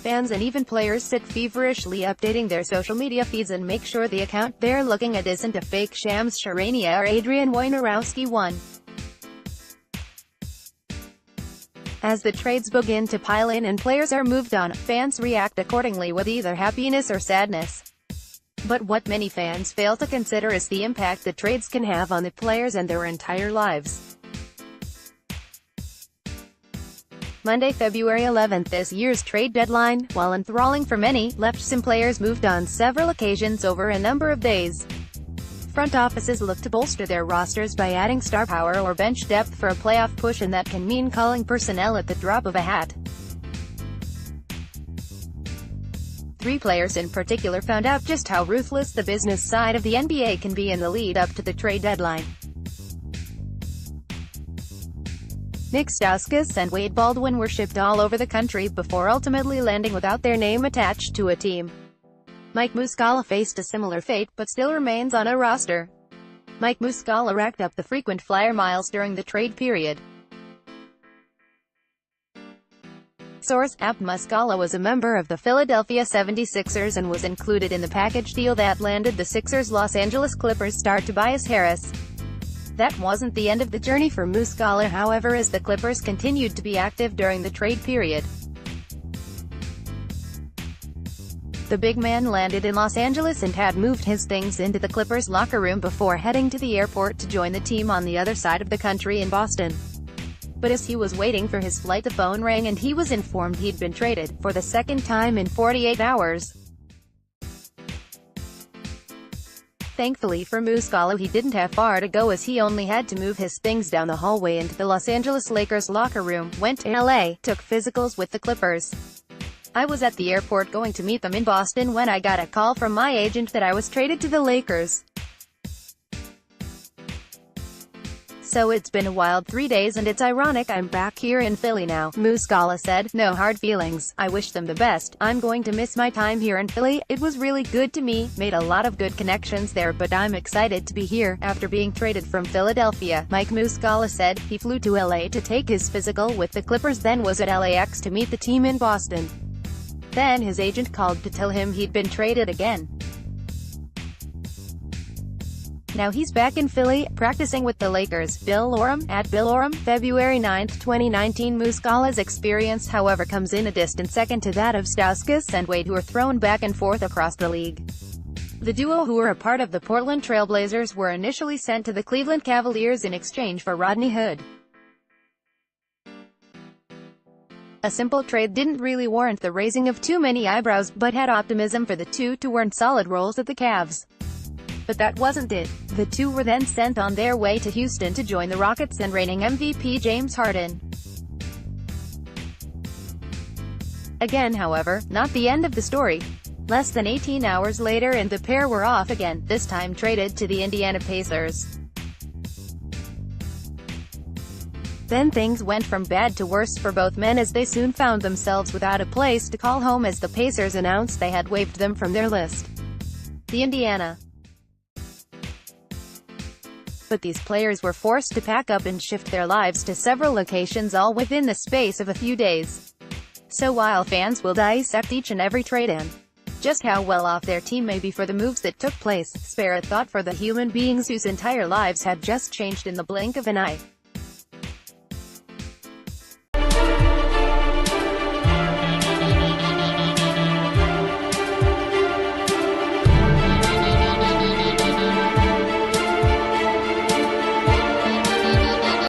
fans and even players sit feverishly updating their social media feeds and make sure the account they're looking at isn't a fake Shams Charania or Adrian Wojnarowski one. As the trades begin to pile in and players are moved on, fans react accordingly with either happiness or sadness. But what many fans fail to consider is the impact the trades can have on the players and their entire lives. Monday, February 11th, this year's trade deadline, while enthralling for many, left some players moved on several occasions over a number of days. Front offices look to bolster their rosters by adding star power or bench depth for a playoff push, and that can mean culling personnel at the drop of a hat. 3 players in particular found out just how ruthless the business side of the NBA can be in the lead up to the trade deadline. Nick Stauskas and Wade Baldwin were shipped all over the country before ultimately landing without their name attached to a team. Mike Muscala faced a similar fate, but still remains on a roster. Mike Muscala racked up the frequent flyer miles during the trade period. Source: App Muscala was a member of the Philadelphia 76ers and was included in the package deal that landed the Sixers' Los Angeles Clippers star Tobias Harris. That wasn't the end of the journey for Muscala, however, as the Clippers continued to be active during the trade period. The big man landed in Los Angeles and had moved his things into the Clippers' locker room before heading to the airport to join the team on the other side of the country in Boston. But as he was waiting for his flight, the phone rang and he was informed he'd been traded, for the second time in 48 hours. Thankfully for Muscala, he didn't have far to go, as he only had to move his things down the hallway into the Los Angeles Lakers locker room, went to LA, took physicals with the Clippers. I was at the airport going to meet them in Boston when I got a call from my agent that I was traded to the Lakers. So it's been a wild 3 days and it's ironic I'm back here in Philly now, Muscala said. No hard feelings, I wish them the best. I'm going to miss my time here in Philly. It was really good to me, made a lot of good connections there, but I'm excited to be here, after being traded from Philadelphia, Mike Muscala said. He flew to LA to take his physical with the Clippers, then was at LAX to meet the team in Boston. Then his agent called to tell him he'd been traded again. Now he's back in Philly, practicing with the Lakers. Bill Oram, at Bill Oram, February 9, 2019. Muscala's experience, however, comes in a distant second to that of Stauskas and Wade, who are thrown back and forth across the league. The duo, who were a part of the Portland Trail Blazers, were initially sent to the Cleveland Cavaliers in exchange for Rodney Hood. A simple trade didn't really warrant the raising of too many eyebrows, but had optimism for the two to earn solid roles at the Cavs. But that wasn't it. The two were then sent on their way to Houston to join the Rockets and reigning MVP James Harden. Again, however, not the end of the story. Less than 18 hours later and the pair were off again, this time traded to the Indiana Pacers. Then things went from bad to worse for both men, as they soon found themselves without a place to call home, as the Pacers announced they had waived them from their list. The Indiana. But these players were forced to pack up and shift their lives to several locations, all within the space of a few days. So while fans will dissect each and every trade and just how well off their team may be for the moves that took place, spare a thought for the human beings whose entire lives had just changed in the blink of an eye.